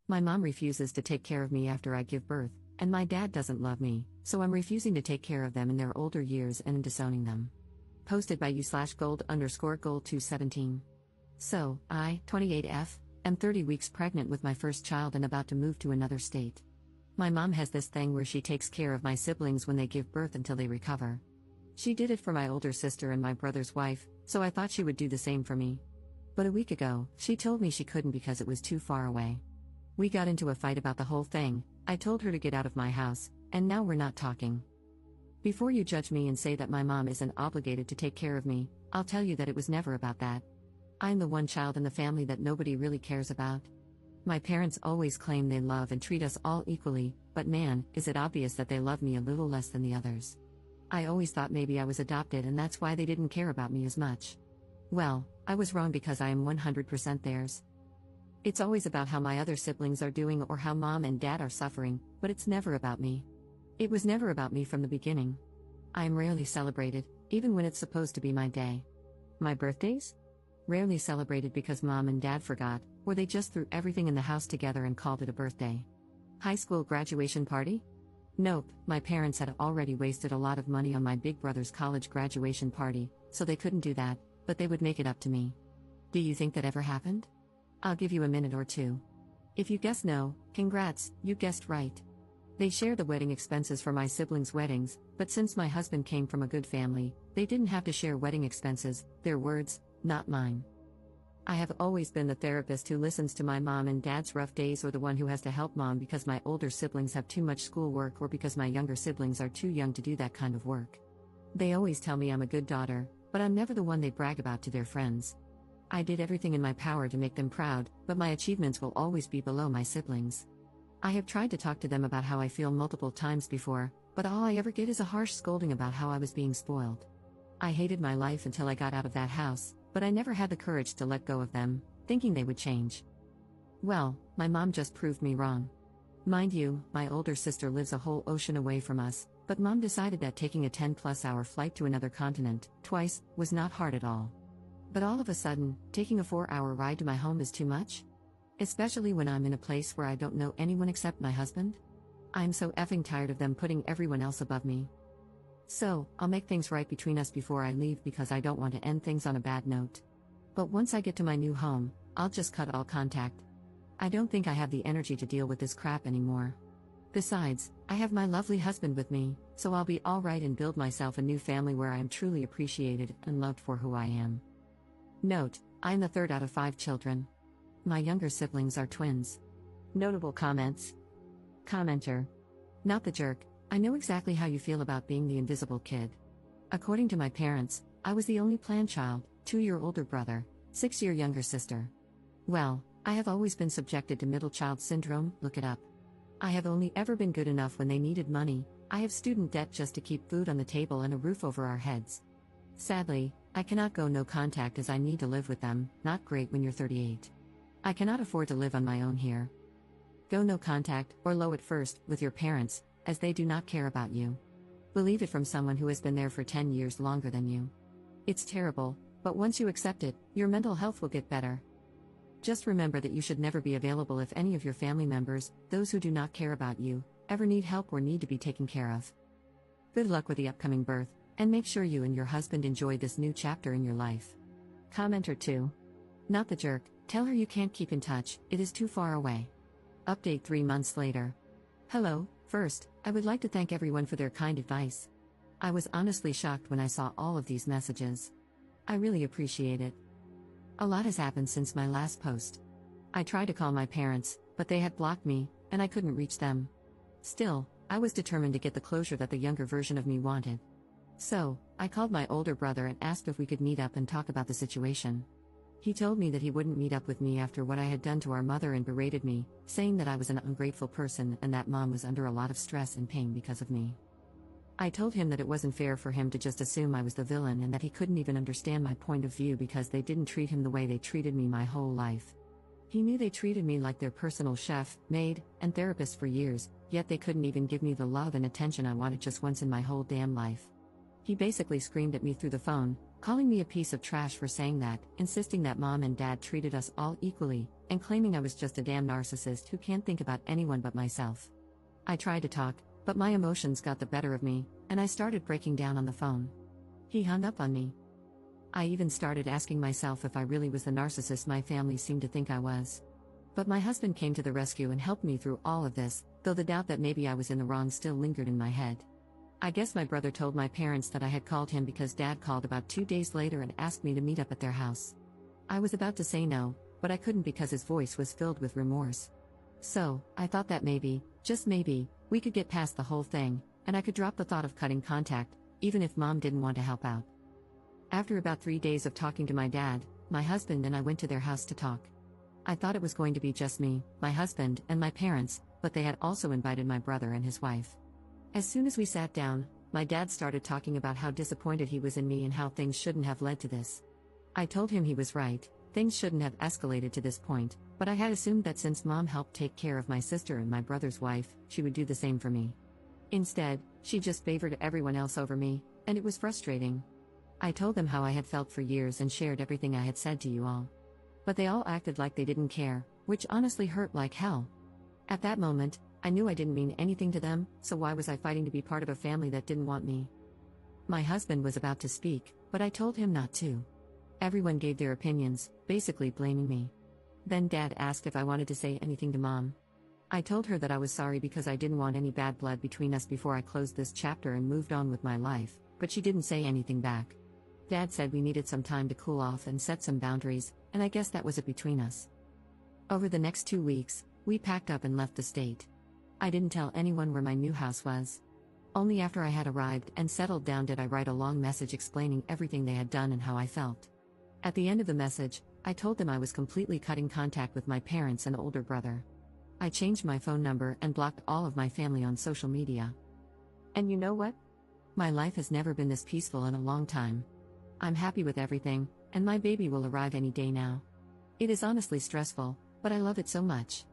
My mom refuses to take care of me after I give birth, and my dad doesn't love me, so I'm refusing to take care of them in their older years and disowning them. Posted by u/gold_gold217. So, I, 28F, am 30 weeks pregnant with my first child and about to move to another state. My mom has this thing where she takes care of my siblings when they give birth until they recover. She did it for my older sister and my brother's wife, so I thought she would do the same for me. But a week ago, she told me she couldn't because it was too far away. We got into a fight about the whole thing. I told her to get out of my house, and now we're not talking. Before you judge me and say that my mom isn't obligated to take care of me, I'll tell you that it was never about that. I'm the one child in the family that nobody really cares about. My parents always claim they love and treat us all equally, but man, is it obvious that they love me a little less than the others. I always thought maybe I was adopted and that's why they didn't care about me as much. Well, I was wrong because I am 100% theirs. It's always about how my other siblings are doing or how mom and dad are suffering, but it's never about me. It was never about me from the beginning. I am rarely celebrated, even when it's supposed to be my day. My birthdays? Rarely celebrated because mom and dad forgot, or they just threw everything in the house together and called it a birthday. High school graduation party? Nope, my parents had already wasted a lot of money on my big brother's college graduation party, so they couldn't do that, but they would make it up to me. Do you think that ever happened? I'll give you a minute or two. If you guess no, congrats, you guessed right. They share the wedding expenses for my siblings' weddings, but since my husband came from a good family, they didn't have to share wedding expenses, their words, not mine. I have always been the therapist who listens to my mom and dad's rough days or the one who has to help mom because my older siblings have too much schoolwork or because my younger siblings are too young to do that kind of work. They always tell me I'm a good daughter, but I'm never the one they brag about to their friends. I did everything in my power to make them proud, but my achievements will always be below my siblings. I have tried to talk to them about how I feel multiple times before, but all I ever get is a harsh scolding about how I was being spoiled. I hated my life until I got out of that house, but I never had the courage to let go of them, thinking they would change. Well, my mom just proved me wrong. Mind you, my older sister lives a whole ocean away from us, but mom decided that taking a 10+ hour flight to another continent, twice, was not hard at all. But all of a sudden, taking a 4-hour ride to my home is too much? Especially when I'm in a place where I don't know anyone except my husband? I'm so effing tired of them putting everyone else above me. So, I'll make things right between us before I leave because I don't want to end things on a bad note. But once I get to my new home, I'll just cut all contact. I don't think I have the energy to deal with this crap anymore. Besides, I have my lovely husband with me, so I'll be alright and build myself a new family where I am truly appreciated and loved for who I am. Note, I'm the third out of 5 children. My younger siblings are twins. Notable comments. Commenter. Not the jerk, I know exactly how you feel about being the invisible kid. According to my parents, I was the only planned child, 2-year older brother, 6-year younger sister. Well, I have always been subjected to middle child syndrome, look it up. I have only ever been good enough when they needed money. I have student debt just to keep food on the table and a roof over our heads. Sadly, I cannot go no contact as I need to live with them, not great when you're 38. I cannot afford to live on my own here. Go no contact, or low at first, with your parents, as they do not care about you. Believe it from someone who has been there for 10 years longer than you. It's terrible, but once you accept it, your mental health will get better. Just remember that you should never be available if any of your family members, those who do not care about you, ever need help or need to be taken care of. Good luck with the upcoming birth, and make sure you and your husband enjoy this new chapter in your life. Commenter 2. Not the jerk, tell her you can't keep in touch, it is too far away. Update 3 months later. Hello, first, I would like to thank everyone for their kind advice. I was honestly shocked when I saw all of these messages. I really appreciate it. A lot has happened since my last post. I tried to call my parents, but they had blocked me, and I couldn't reach them. Still, I was determined to get the closure that the younger version of me wanted. So, I called my older brother and asked if we could meet up and talk about the situation. He told me that he wouldn't meet up with me after what I had done to our mother and berated me, saying that I was an ungrateful person and that mom was under a lot of stress and pain because of me. I told him that it wasn't fair for him to just assume I was the villain and that he couldn't even understand my point of view because they didn't treat him the way they treated me my whole life. He knew they treated me like their personal chef, maid, and therapist for years, yet they couldn't even give me the love and attention I wanted just once in my whole damn life. He basically screamed at me through the phone, calling me a piece of trash for saying that, insisting that mom and dad treated us all equally, and claiming I was just a damn narcissist who can't think about anyone but myself. I tried to talk, but my emotions got the better of me, and I started breaking down on the phone. He hung up on me. I even started asking myself if I really was the narcissist my family seemed to think I was. But my husband came to the rescue and helped me through all of this, though the doubt that maybe I was in the wrong still lingered in my head. I guess my brother told my parents that I had called him because Dad called about 2 days later and asked me to meet up at their house. I was about to say no, but I couldn't because his voice was filled with remorse. So, I thought that maybe, just maybe, we could get past the whole thing, and I could drop the thought of cutting contact, even if Mom didn't want to help out. After about 3 days of talking to my dad, my husband and I went to their house to talk. I thought it was going to be just me, my husband, and my parents, but they had also invited my brother and his wife. As soon as we sat down, my dad started talking about how disappointed he was in me and how things shouldn't have led to this. I told him he was right, things shouldn't have escalated to this point, but I had assumed that since Mom helped take care of my sister and my brother's wife, she would do the same for me. Instead, she just favored everyone else over me, and it was frustrating. I told them how I had felt for years and shared everything I had said to you all. But they all acted like they didn't care, which honestly hurt like hell. At that moment, I knew I didn't mean anything to them, so why was I fighting to be part of a family that didn't want me? My husband was about to speak, but I told him not to. Everyone gave their opinions, basically blaming me. Then Dad asked if I wanted to say anything to Mom. I told her that I was sorry because I didn't want any bad blood between us before I closed this chapter and moved on with my life, but she didn't say anything back. Dad said we needed some time to cool off and set some boundaries, and I guess that was it between us. Over the next 2 weeks, we packed up and left the state. I didn't tell anyone where my new house was. Only after I had arrived and settled down did I write a long message explaining everything they had done and how I felt. At the end of the message, I told them I was completely cutting contact with my parents and older brother. I changed my phone number and blocked all of my family on social media. And you know what? My life has never been this peaceful in a long time. I'm happy with everything, and my baby will arrive any day now. It is honestly stressful, but I love it so much.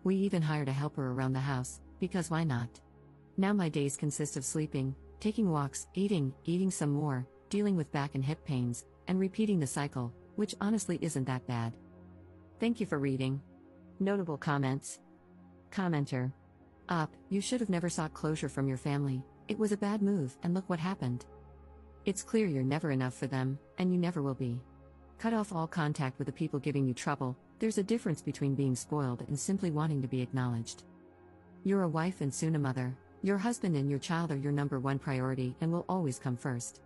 We even hired a helper around the house, because why not? Now my days consist of sleeping, taking walks, eating some more, dealing with back and hip pains, and repeating the cycle, which honestly isn't that bad. Thank you for reading. Notable comments. Commenter. You should have never sought closure from your family. It was a bad move, and look what happened. It's clear you're never enough for them, and you never will be. Cut off all contact with the people giving you trouble. There's a difference between being spoiled and simply wanting to be acknowledged. You're a wife and soon a mother. Your husband and your child are your number one priority and will always come first.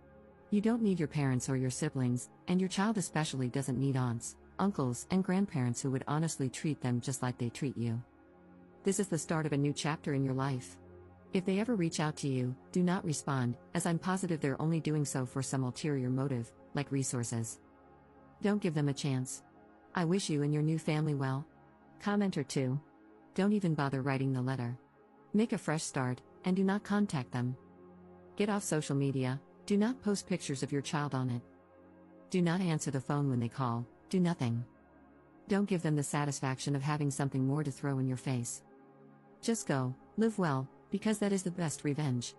You don't need your parents or your siblings, and your child especially doesn't need aunts, uncles, and grandparents who would honestly treat them just like they treat you. This is the start of a new chapter in your life. If they ever reach out to you, do not respond, as I'm positive they're only doing so for some ulterior motive, like resources. Don't give them a chance. I wish you and your new family well. Commenter 2. Don't even bother writing the letter. Make a fresh start, and do not contact them. Get off social media, do not post pictures of your child on it. Do not answer the phone when they call, do nothing. Don't give them the satisfaction of having something more to throw in your face. Just go, live well, because that is the best revenge.